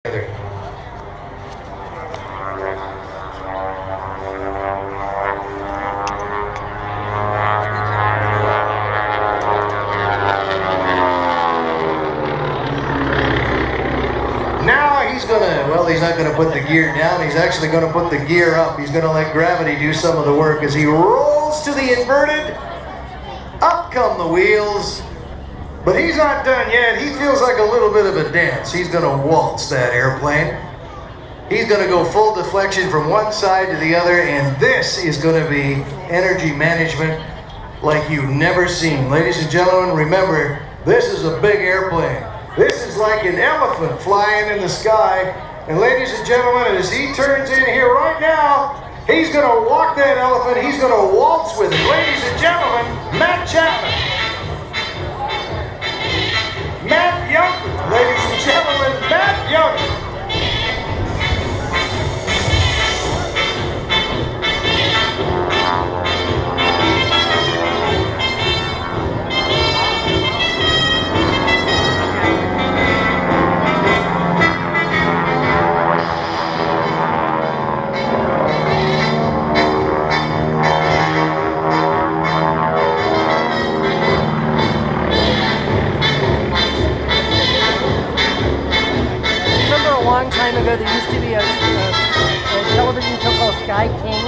Now he's not gonna put the gear down, he's actually gonna put the gear up. He's gonna let gravity do some of the work as he rolls to the inverted. Up come the wheels. But he's not done yet. He feels like a little bit of a dance. He's gonna waltz that airplane. He's gonna go full deflection from one side to the other, and this is gonna be energy management like you've never seen. Ladies and gentlemen, remember, this is a big airplane. This is like an elephant flying in the sky. And ladies and gentlemen, as he turns in here right now, he's gonna walk that elephant, he's gonna waltz with it. Ladies and gentlemen, Matt Chapman. Matt Young, ladies and gentlemen, Matt Young. A long time ago, there used to be a television show called Sky King.